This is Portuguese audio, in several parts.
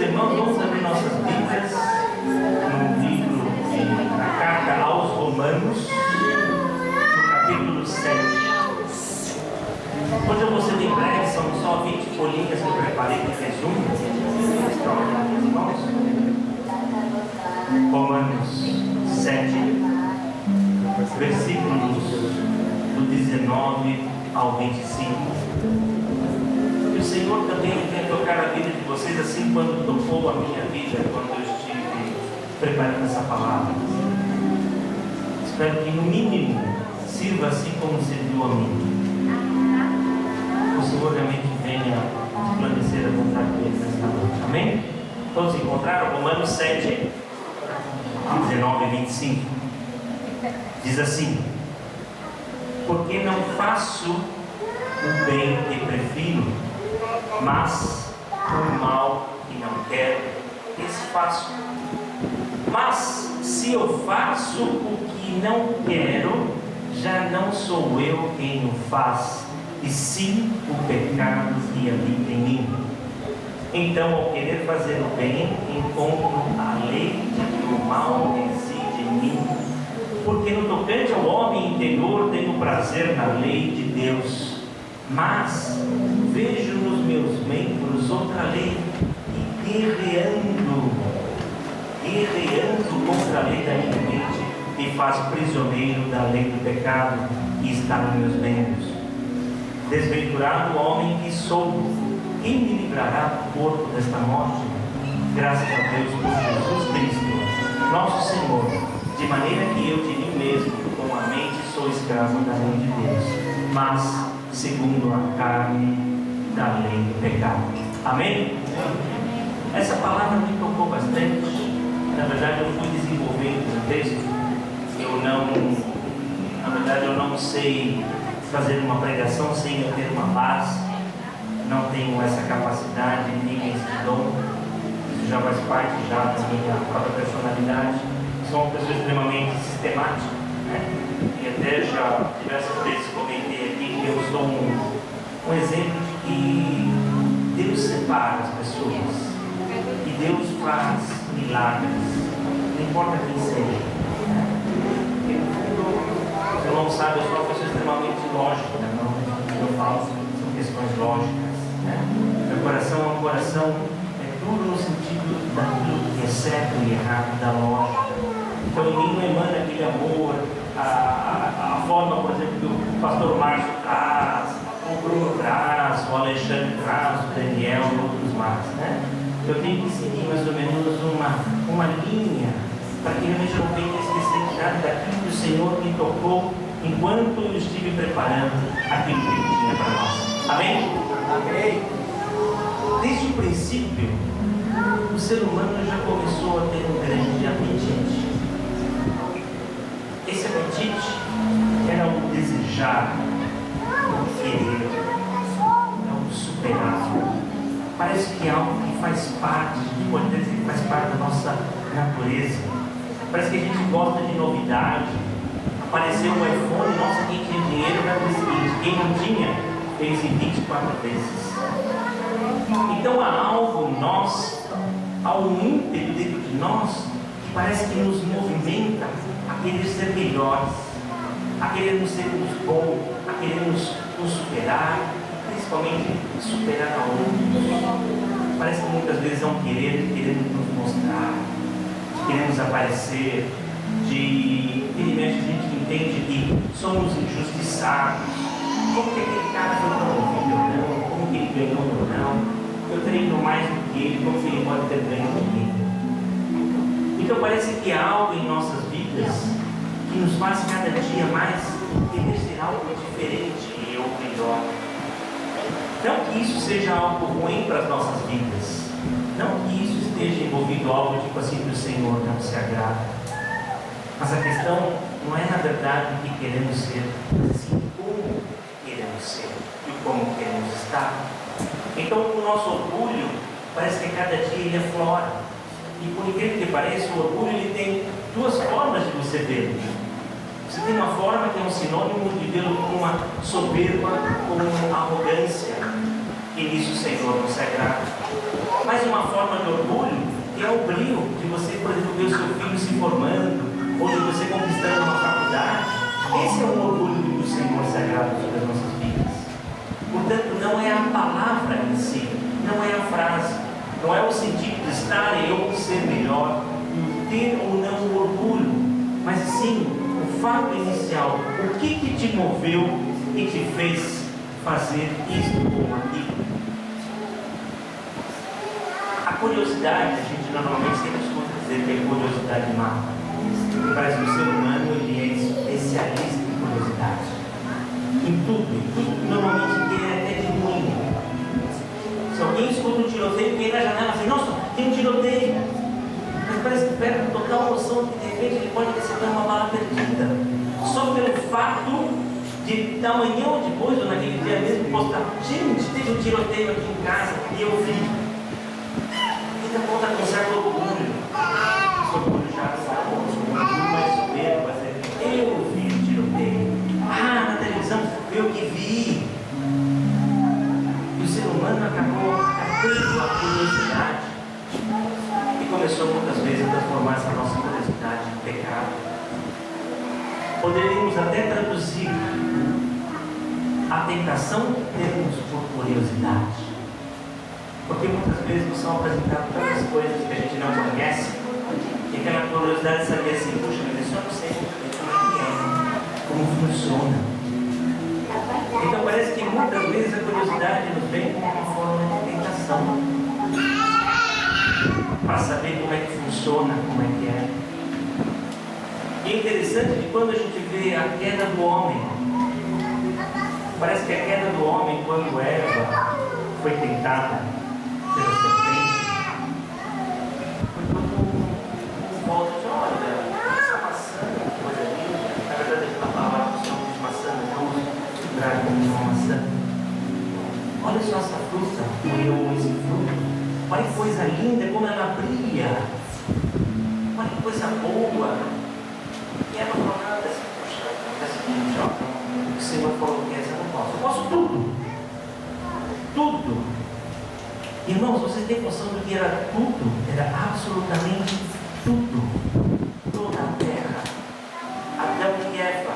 irmãos, vamos abrir nossas Bíblias no livro da carta aos Romanos, no capítulo 7. Hoje eu vou ser bem breve, são só 20 folhinhas que eu preparei de resumo. Irmãos, Romanos 7, versículos do 19 ao 25. E o Senhor também quer tocar a vida de vocês, assim quando tocou a minha vida, quando eu estive preparando essa palavra. Espero que no mínimo sirva assim como serviu a mim. O Senhor realmente venha esclarecer a vontade dele nesta noite. Amém? Todos encontraram? Romanos 7, 19 e 25. Diz assim: porque não faço o bem que prefiro, mas o mal que não quero, esse faço. Mas se eu faço o que não quero, já não sou eu quem o faz, e sim o pecado que habita em mim. Então, ao querer fazer o bem, encontro a lei de que o mal reside em mim. Porque no tocante ao homem interior tenho prazer na lei de Deus, mas vejo nos meus membros outra lei, e guerreando contra a lei da minha mente, me faz prisioneiro da lei do pecado que está nos meus membros. Desventurado homem que sou, quem me livrará do corpo desta morte? Graças a Deus por Jesus Cristo, nosso Senhor, de maneira que eu de mim mesmo, com a mente, sou escravo da lei de Deus, mas segundo a carne, da lei do pecado. Amém? Essa palavra me tocou bastante. Na verdade, eu fui desenvolvendo o texto. Eu não sei fazer uma pregação sem eu ter uma base. Não tenho essa capacidade, nem esse dom. Isso já faz parte já da minha própria personalidade. Sou uma pessoa extremamente sistemática, né? E até já diversas vezes comentei aqui que eu sou um exemplo de que Deus separa as pessoas, que Deus faz milagres, não importa quem seja, né? Porque no fundo, você não sabe, eu sou uma pessoa extremamente lógica, né? Eu falo, são questões lógicas, né? Meu coração é um coração duro no sentido daquilo que é certo e errado, da lógica. Então em mim não emana aquele amor, a forma, por exemplo, que o pastor Márcio traz, o Bruno traz, o Alexandre traz, o Daniel e outros mais, né? Eu tenho que seguir mais ou menos uma linha, para que realmente eu não venha esquecer de nada daquilo que o Senhor me tocou enquanto eu estive preparando aquilo que Ele tinha para nós. Amém? Amém. Desde o princípio, o ser humano já começou a ter um grande apetite. Esse apetite era o desejar, o querer, o superar. Parece que é algo que faz parte, pode dizer que faz parte da nossa natureza. Parece que a gente gosta de novidade. Apareceu um iPhone, nossa, quem tinha dinheiro vai fazer o seguinte, quem não tinha, fez em 24 vezes. Então há algo em nós, há um ímpeto dentro de nós que parece que nos movimenta a querer ser melhores, a querer sermos bons, a querer nos superar, principalmente superar a outros. Parece que muitas vezes é um querer nos mostrar, de queremos aparecer, de infelizmente a gente entende que somos injustiçados. Como que aquele cara foi promovido ou não? Como que ele ganhou ou não? Eu treino mais do que ele, como que ele pode ter ganho comigo? Então parece que há algo em nossas vidas que nos faz cada dia mais querer ser algo diferente ou melhor. Não que isso seja algo ruim para as nossas vidas, não que isso esteja envolvido algo tipo assim que o Senhor não se agrada, mas a questão não é na verdade o que queremos ser, mas sim como queremos ser e como queremos estar. Então o nosso orgulho parece que cada dia ele aflora, e por incrível que pareça, o orgulho ele tem duas formas de você ver. Você tem uma forma que é um sinônimo de vê-lo como uma soberba, como uma arrogância, e nisso o Senhor não se agrada. Mas uma forma de orgulho que é o brilho de você, por exemplo, ver o seu filho se formando, ou de você conquistando uma faculdade. Esse é o orgulho do Senhor sagrado sobre as nossas vidas. Portanto, não é a palavra em si, não é a frase, não é o sentido de estar ou ser melhor, ter ou não o orgulho, mas sim o fato inicial. O que te moveu e te fez fazer isto ou aquilo? A curiosidade, a gente normalmente sempre escuta dizer que a curiosidade mata. Parece que o ser humano ele é especialista em curiosidade. Em tudo normalmente tem até de ruim. Se alguém escuta um tiroteio, vem na janela e diz, nossa, tem um tiroteio. Mas parece que perde total noção que de repente ele pode receber uma bala perdida. Só pelo fato de amanhã ou depois, ou naquele dia mesmo, postar, gente, teve um tiroteio aqui em casa e eu vi. Ainda conta com certo orgulho. Esse orgulho já sabe, um orgulho mais soberbo, mas eu vi o tiroteio. Na televisão, eu que vi. E o ser humano acabou atacando a curiosidade e começou muitas vezes a transformar essa nossa curiosidade em pecado. Poderíamos até traduzir a tentação que temos por curiosidade. Porque muitas vezes nos são apresentadas tantas coisas que a gente não conhece, e aquela curiosidade de saber assim, puxa, mas isso eu não sei como é, como funciona. Então parece que muitas vezes a curiosidade nos vem como uma forma de tentação, para saber como é que funciona, como é que é. E é interessante que quando a gente vê a queda do homem, parece que a queda do homem, quando Eva foi tentada pela serpente, foi quando volta de olha, essa maçã, que coisa linda. Na verdade, a palavra que chamamos de maçã, não lembrar como uma maçã. Olha só essa fruta, esse fruto. Olha que coisa linda, como ela brilha. Olha que coisa boa. E ela falou nada assim, poxa, é o seguinte, o Senhor falou que essa eu não posso. Eu posso tudo. Tudo. Irmãos, vocês têm noção do que era tudo? Era absolutamente tudo. Toda a terra. Adão e Eva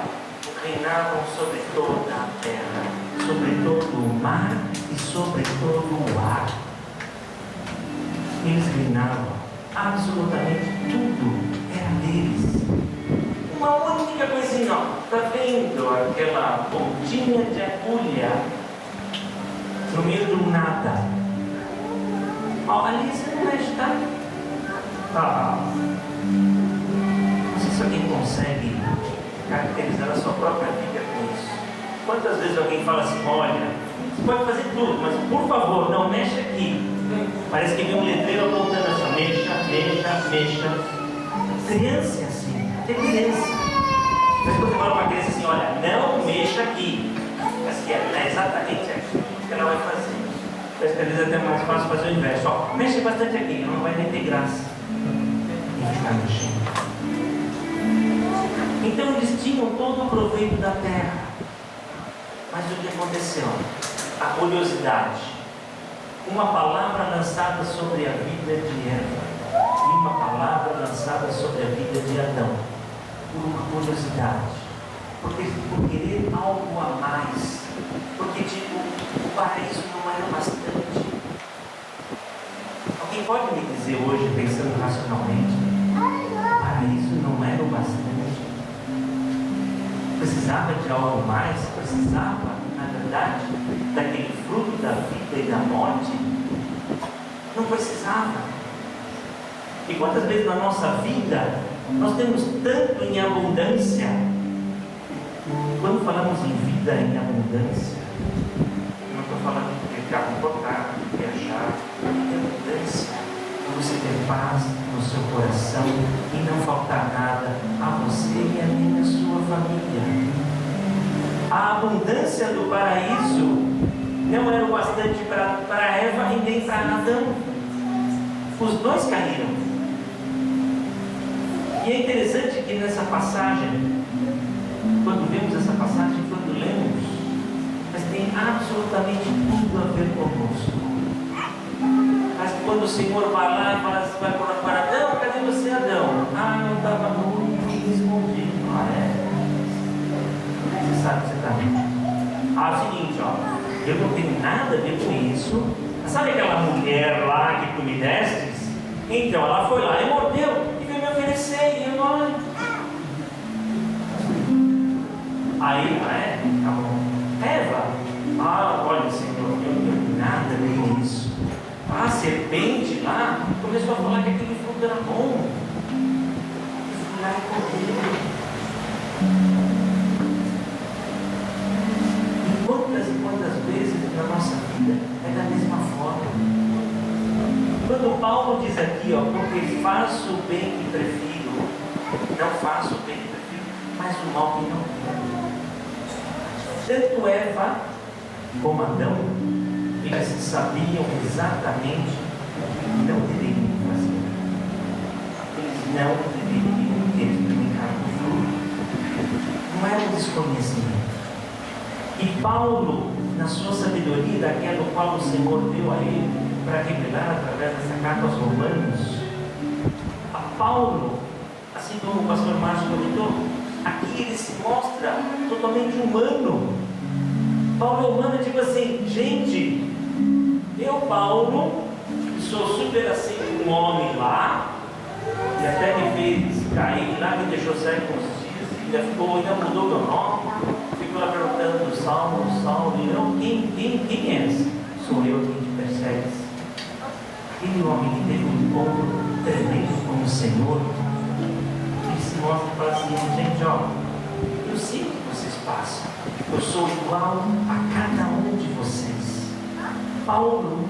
reinavam sobre toda a terra, sobre todo o mar e sobre todo o ar. Eles reinavam. Absolutamente tudo era deles. Uma única coisinha, está vendo aquela pontinha de agulha no meio do nada? Ali você não mexe, tá? Não sei se alguém consegue caracterizar a sua própria vida com isso. Quantas vezes alguém fala assim, olha, você pode fazer tudo, mas por favor, não mexe aqui. Parece que vem um letreiro apontando assim, mexa. Criança é assim, até criança. Mas quando você fala para a criança assim, olha, não mexa aqui. Mas que é exatamente aquilo que ela vai fazer. Parece que às vezes é até mais fácil fazer o inverso. Mexe bastante aqui, não vai nem ter graça. E ficar mexendo. Então eles tinham todo o proveito da terra. Mas o que aconteceu? A curiosidade. Uma palavra lançada sobre a vida de Eva. E uma palavra lançada sobre a vida de Adão. Por uma curiosidade. Por querer algo a mais. Porque o paraíso não era bastante. Alguém pode me dizer hoje, pensando racionalmente, o paraíso não era o bastante? Precisava de algo mais? Precisava, na verdade, daquele fruto da vida e da morte? Não precisava. E quantas vezes na nossa vida nós temos tanto em abundância? Quando falamos em vida em abundância, não estou falando de ficar confortável, de viajar, em abundância, de você ter paz no seu coração e não faltar nada a você e a mim e a sua família. A abundância do paraíso não era o bastante para Eva e nem para Adão. Os dois caíram. E é interessante que nessa passagem, quando vemos essa passagem, quando lemos, mas tem absolutamente tudo a ver conosco. Mas quando o Senhor vai lá e fala assim, vai para Adão, cadê você, Adão? Ah, eu estava muito escondido. Ah, é? Você sabe que você está. Ah, é o seguinte, ó, eu não tenho nada a ver com isso. Sabe aquela mulher lá que tu me destes? Então ela foi lá e mordeu e veio me oferecer e eu não. Aí, tá bom. Eva, olha, Senhor, eu não tenho nada a ver com isso. A serpente lá começou a falar que aquele fruto era bom. Eu fui lá e comi. E quantas vezes na nossa vida é da mesma forma. Quando Paulo diz aqui, ó, porque faço o bem que prefiro, não faço o bem que prefiro, mas o mal que não quero. Tanto Eva como Adão, eles sabiam exatamente o que não deveriam fazer. Eles não deveriam ter experimentado o fruto. Não era um desconhecimento. E Paulo, na sua sabedoria, daquela qual o Senhor deu a ele, para revelar através dessa carta aos Romanos, a Paulo, assim como o pastor Márcio comentou, aqui ele se mostra totalmente humano. Paulo é humano, tipo assim, gente, eu, Paulo, que sou super assim um homem lá, e até me fez cair lá, me deixou cego com os dias, ainda mudou meu nome, ficou lá perguntando Saulo, e não, quem é esse? Sou eu quem te persegue. Aquele homem que teve um encontro tremendo com o Senhor, ele se mostra e fala assim, gente, ó, eu sei o que vocês passam, eu sou igual a cada um de vocês. Paulo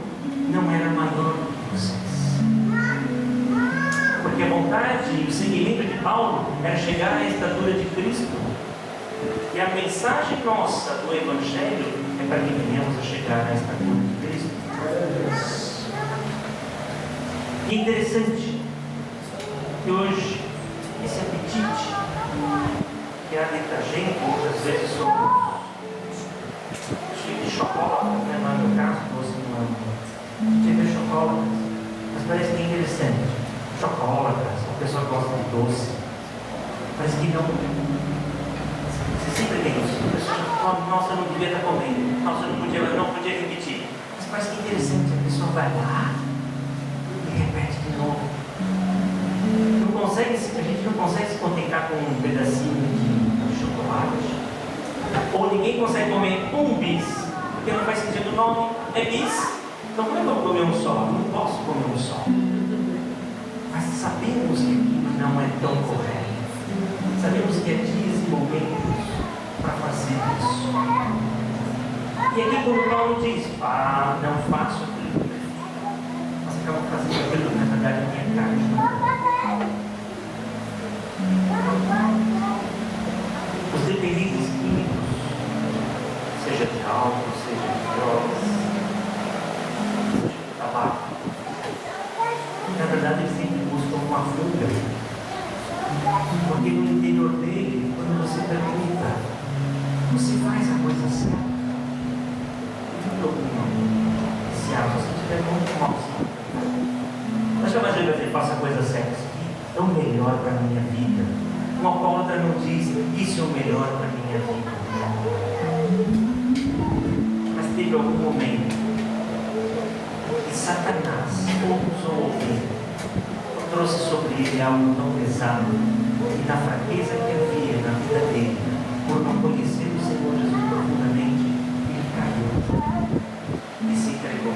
não era maior do que vocês, porque a vontade e o seguimento de Paulo era chegar à estatura de Cristo, e a mensagem nossa do Evangelho é para que venhamos a chegar à estatura de Cristo. E interessante que hoje esse apetite que há dentro da gente, muitas vezes somos cheios de chocolate, né? Não é meu caso, você não é cheio de chocolate, mas parece que é interessante. Chocolate, a pessoa gosta de doce, parece que não. Você sempre tem isso. A pessoa fala, nossa, eu não devia estar comendo, nossa, eu não podia repetir. Mas parece que é interessante, a pessoa vai lá e repete de novo. A gente não consegue se contentar com um pedacinho de chocolate. Ou ninguém consegue comer um bis, porque não faz sentido o nome, é bis. Então como é que eu vou comer um só? Eu não posso comer um só. Mas sabemos que aquilo não é tão correto. Sabemos que é dias e momentos para fazer isso. E aqui quando Paulo diz, não faço aquilo, mas acaba fazendo aquilo que na verdade é minha carne. Os dependentes químicos, seja de álcool, seja de drogas, seja de tabaco, na verdade eles sempre buscam uma fuga, porque no interior dele, quando você pergunta, você faz a coisa certa? Se você estiver muito mal, mas jamais ele vai dizer, faça a coisa certa, isso aqui é o melhor para a minha vida. Um alcoólatra não diz, isso é o melhor para a minha vida. Mas teve algum momento que Satanás usou alguém, trouxe sobre ele algo tão pesado, e na fraqueza que havia na vida dele, por não conhecer o Senhor Jesus profundamente, ele caiu e se entregou.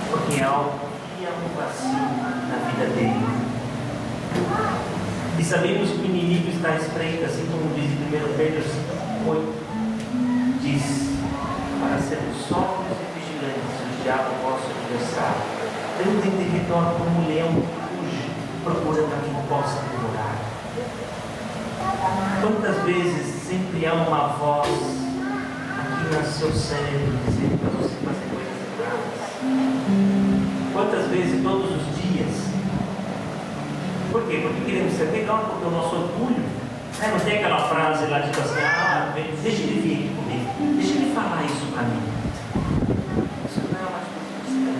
Porque algo havia um vazio na vida dele. E sabemos que o inimigo está à espreita, assim como diz em 1 Pedro 5,8, diz, para sermos sóbrios e vigilantes, o diabo vosso adversário, anda em território como um leão que fuge, procurando a quem possa devorar. Quantas vezes sempre há uma voz aqui no seu cérebro dizendo para você fazer coisas erradas? Quantas vezes todos os dias? Por quê? Porque queremos ser legal, porque o nosso orgulho, não tem aquela frase lá tipo assim, deixa ele vir aqui comigo, deixa ele falar isso para mim. Isso não é uma atitude cristã.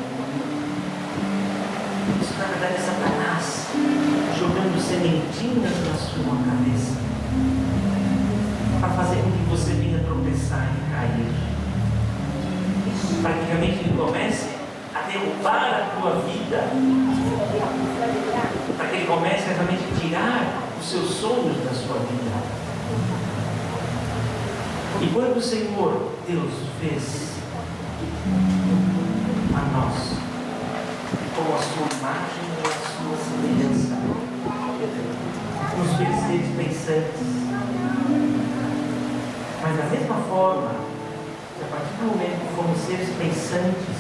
verdade, é Satanás jogando sementinhas na sua cabeça para fazer com que você venha tropeçar e cair. Para que realmente ele comece a derrubar a tua vida, para que ele comece a realmente tirar os seus sonhos da sua vida. E quando o Senhor Deus fez a nós como a sua imagem e a sua semelhança, nos fez seres pensantes, mas da mesma forma que a partir do momento que fomos seres pensantes,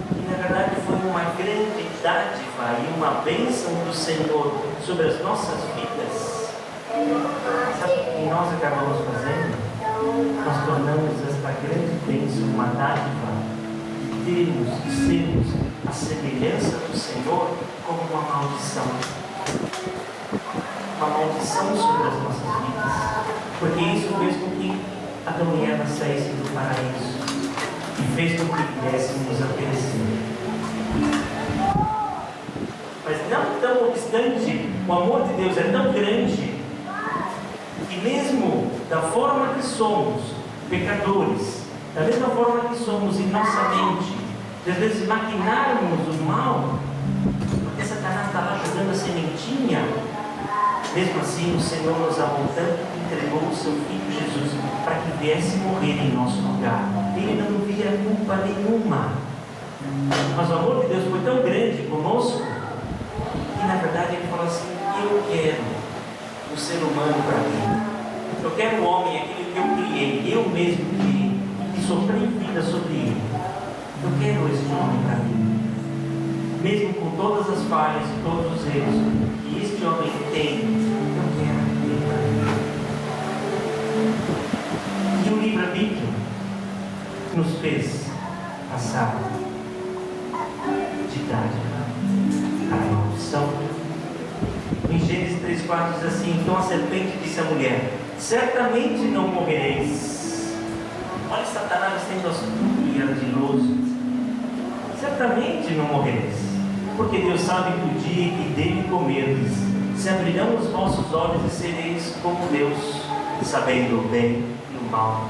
que na verdade foi uma grande dádiva e uma bênção do Senhor sobre as nossas vidas, sabe o que nós acabamos fazendo? Nós tornamos esta grande bênção uma dádiva de termos e sermos a semelhança do Senhor como uma maldição. Uma maldição sobre as nossas vidas. Porque isso fez com que Adão e Eva saíssem do paraíso e fez com que viéssemos a perecer. Mas não tão obstante, o amor de Deus é tão grande que mesmo da forma que somos, pecadores, da mesma forma que somos em nossa mente, de às vezes maquinarmos o mal, porque Satanás está lá jogando a sementinha, mesmo assim o Senhor nos amou tanto que entregou o seu Filho Jesus para que viesse morrer em nosso lugar. Ele não via culpa nenhuma, mas o amor de Deus foi tão grande conosco que na verdade ele falou assim: eu quero o ser humano para mim, eu quero o homem, aquele que eu criei, eu mesmo criei, e soprei vida sobre ele. Eu quero esse homem para mim, mesmo com todas as falhas e todos os erros que este homem tem, eu quero ele para mim. E o livre-arbítrio nos fez passar de dádiva à maldição. Em Gênesis 3,4 diz assim: então a serpente disse à mulher: certamente não morrereis. Olha Satanás sendo astuto e ardiloso. Certamente não morrereis, porque Deus sabe que o dia que dele comerdes, se abrirão os vossos olhos e sereis como Deus, sabendo o bem e o mal.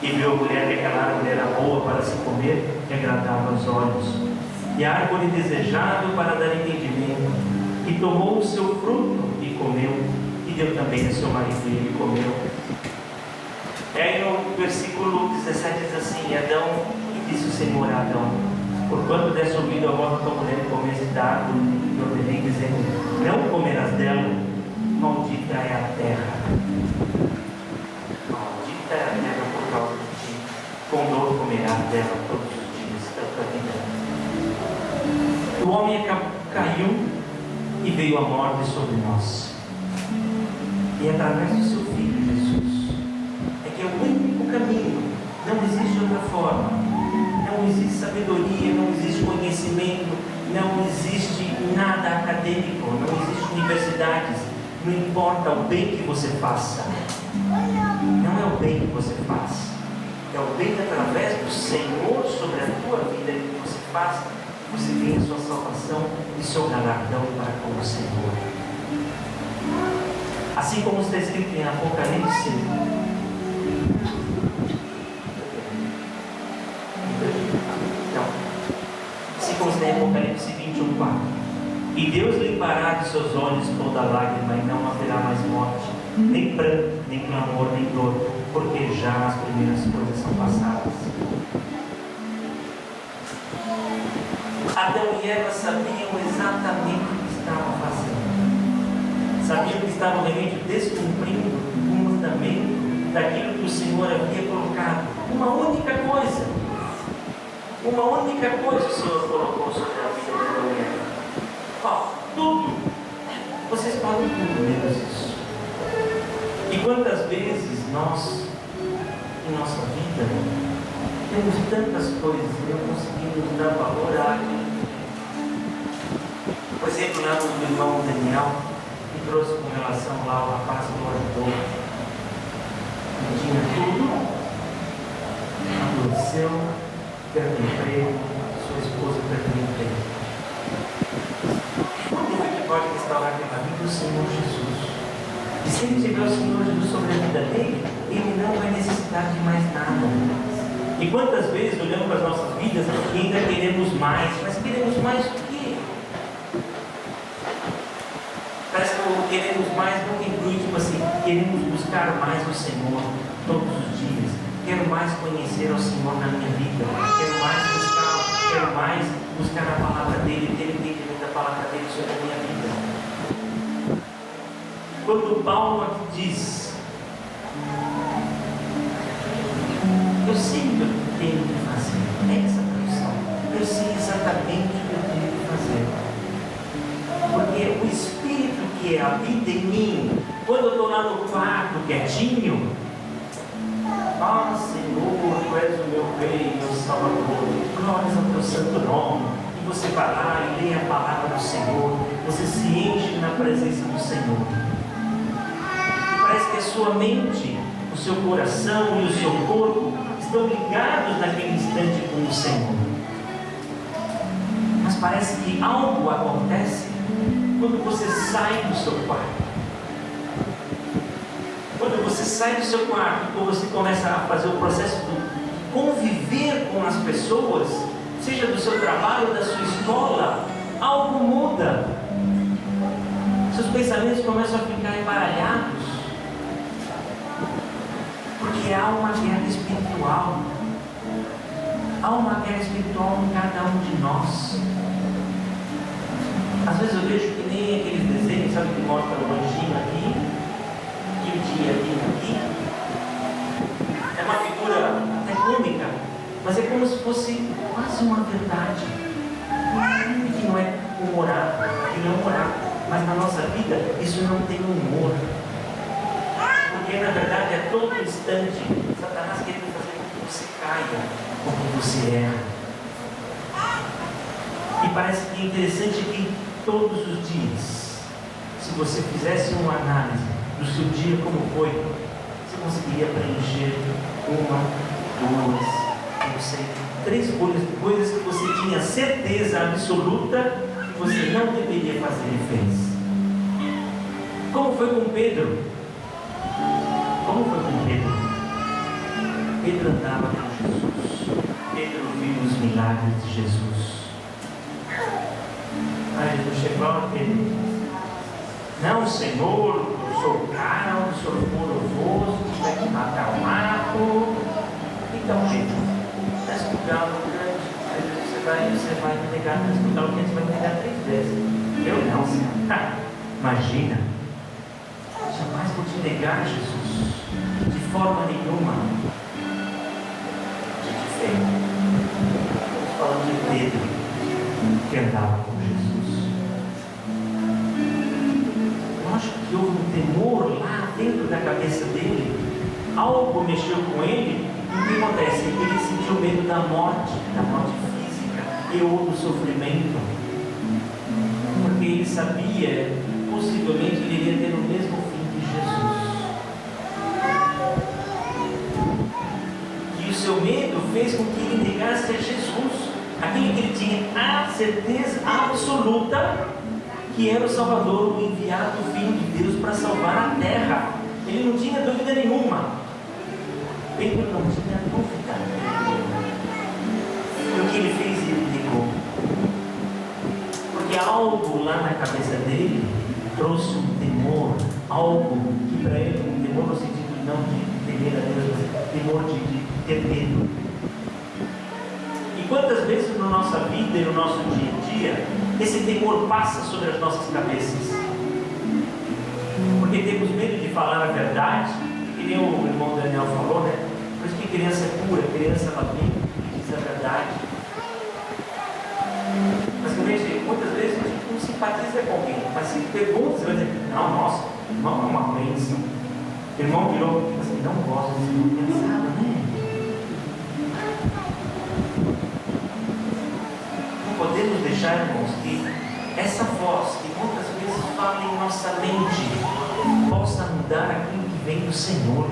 E viu a mulher que aquela árvore era boa para se comer e agradava aos olhos, e a árvore desejável para dar entendimento, e tomou o seu fruto e comeu, e deu também a seu marido e ele comeu. E aí no versículo 17 diz assim: Adão, e disse o Senhor a Adão: porquanto desse ouvido a voz da tua mulher e comeste da árvore que ordenei, dizendo: não comerás dela, maldita é a terra. Maldita é a terra por causa de ti, com dor comerás dela todos os dias da tua vida. O homem caiu e veio a morte sobre nós. E através do seu Filho Jesus, é que é o único caminho, não existe outra forma, não existe sabedoria, não existe conhecimento, não existe nada acadêmico, não existe universidades, não importa o bem que você faça, não é o bem que você faz, é o bem através do Senhor sobre a tua vida que você faz, que você tem a sua salvação e seu galardão para com o Senhor. Assim como está escrito em Apocalipse, assim como está em Apocalipse 21:4, e Deus limpará de seus olhos toda lágrima, e não haverá mais morte, nem pranto, nem clamor, nem dor, porque já as primeiras coisas são passadas. Adão e Eva sabiam exatamente o que estavam fazendo. Sabiam que estavam realmente descumprindo o mandamento daquilo que o Senhor havia colocado. Uma única coisa o Senhor colocou sobre a vida de Adão e Eva. Qual? Tudo. Vocês podem tudo menos isso. E quantas vezes nós, em nossa vida, temos tantas coisas e não conseguimos dar valor àquilo. Por exemplo, lá do irmão Daniel, que trouxe com relação lá ao rapaz do orador. Ele tinha tudo, adoeceu, perdeu o emprego, sua esposa perdeu o emprego. Se ele tiver o Senhor Jesus sobre a vida dele, ele não vai necessitar de mais nada. E quantas vezes olhamos para as nossas vidas e ainda queremos mais, mas queremos mais do quê? Parece que o queremos mais não inclui, tipo assim, queremos buscar mais o Senhor todos os dias. Quero mais conhecer o Senhor na minha vida. Quero mais buscar a palavra dele, ter entendimento da palavra dele sobre a minha vida. Quando Paulo aqui diz, eu sei o que eu tenho que fazer, é essa tradução. Eu sei exatamente o que eu tenho que fazer. Porque o Espírito que habita em mim, quando eu estou lá no quarto quietinho, Senhor, tu és o meu Rei, meu Salvador, glórias ao teu santo nome. E você vai lá e lê a palavra do Senhor, você se enche na presença do Senhor. Parece que a sua mente, o seu coração e o seu corpo estão ligados naquele instante com o Senhor. Mas parece que algo acontece quando você sai do seu quarto. Quando você sai do seu quarto, quando você começa a fazer o processo de conviver com as pessoas, seja do seu trabalho, da sua escola, algo muda. Seus pensamentos começam a ficar embaralhados. Porque há uma guerra espiritual. Há uma guerra espiritual em cada um de nós. Às vezes eu vejo que nem aqueles desenhos, sabe, que mostra o anjinho aqui e o diabinho aqui. É uma figura até cômica, mas é como se fosse quase uma verdade. Que não é humorado, que não é humorado. Mas na nossa vida isso não tem humor. Porque na verdade a todo instante Satanás quer fazer com que você caia, com que você erra. E parece que é interessante que todos os dias, se você fizesse uma análise do seu dia como foi, você conseguiria preencher uma, duas, não sei, 3 folhas de coisas que você tinha certeza absoluta que você não deveria fazer e fez. Como foi com Pedro? Como foi com Pedro? Pedro andava com Jesus. Pedro viu os milagres de Jesus. Aí Jesus chegou a Pedro. Não, Senhor, eu sou o cara, o Senhor poderoso, tiver que matar o mato. Então, Pedro, vai escutar o grande, você vai me negar, vai escutar o grande, você vai me negar 3 vezes. Eu não, Senhor. Imagina. Jamais vou te negar, Jesus, de forma nenhuma. De feito. Estou falando de Pedro, que andava com Jesus. Eu acho que houve um temor lá dentro da cabeça dele. Algo mexeu com ele. E o que acontece? Ele sentiu medo da morte física e ou do sofrimento. Porque ele sabia, possivelmente, ele iria ter o mesmo fim de Jesus. E o seu medo fez com que ele negasse a Jesus, aquele que ele tinha a certeza absoluta que era o Salvador, o enviado Filho de Deus para salvar a terra. Ele não tinha dúvida nenhuma. Pedro não tinha dúvida. E o que ele fez, ele negou. Porque algo lá na cabeça dele trouxe um temor, algo que para ele, um temor no sentido não de temer a Deus, mas temor de ter medo. E quantas vezes na nossa vida e no nosso dia a dia, esse temor passa sobre as nossas cabeças? Porque temos medo de falar a verdade, que nem o irmão Daniel falou, né? Por isso que criança é pura, criança ela vem e diz a verdade. Mas muitas vezes a gente não simpatiza com alguém, mas se pergunta, você vai dizer, não, nossa, irmão é uma bênção. O irmão virou assim, não gosto desse irmão pensado, né? Não podemos deixar, irmãos, que essa voz que muitas vezes fala em nossa mente possa mudar aquilo que vem do Senhor.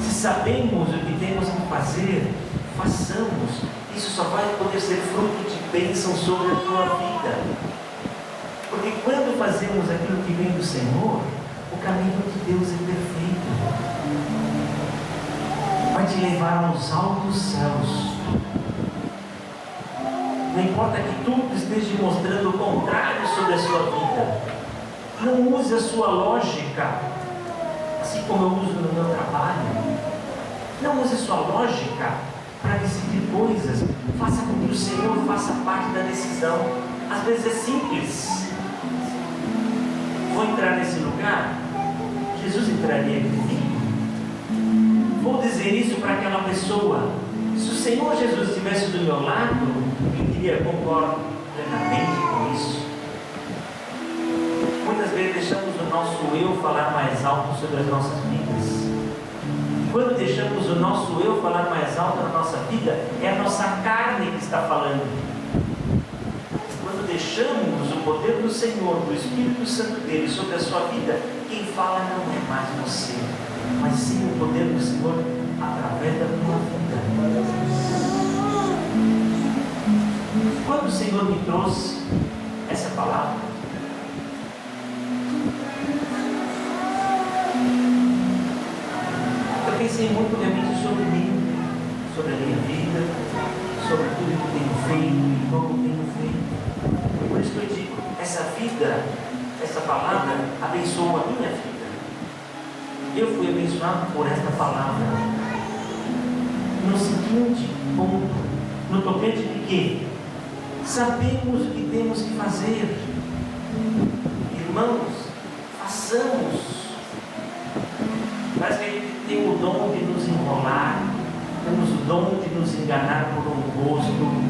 Se sabemos o que temos que fazer, façamos. Isso só vai poder ser fruto de bênção sobre a tua vida. Porque Porque quando fazemos aquilo que vem do Senhor, o caminho de Deus é perfeito. Vai te levar aos altos céus. Não importa que tudo esteja mostrando o contrário sobre a sua vida. Não use a sua lógica, assim como eu uso no meu trabalho. Não use a sua lógica para decidir coisas. Faça com que o Senhor faça parte da decisão. Às vezes é simples. Vou entrar nesse lugar? Jesus entraria aqui comigo? Vou dizer isso para aquela pessoa. Se o Senhor Jesus estivesse do meu lado, eu diria: concordo plenamente com isso. Muitas vezes deixamos o nosso eu falar mais alto sobre as nossas vidas. Quando deixamos o nosso eu falar mais alto na nossa vida, é a nossa carne que está falando. Quando deixamos o poder do Senhor, do Espírito Santo dele sobre a sua vida, quem fala não é mais você, mas sim o poder do Senhor através da tua vida. Quando o Senhor me trouxe essa palavra, eu pensei muito realmente sobre mim, sobre a minha vida, sobre tudo que tenho feito e como tenho feito. Por isso que eu digo, essa vida, essa palavra abençoou a minha vida. Eu fui abençoado por esta palavra. No seguinte ponto, no tocante de que sabemos o que temos que fazer. Irmãos, façamos. Parece que a gente tem o dom de nos enrolar, temos o dom de nos enganar por um rosto,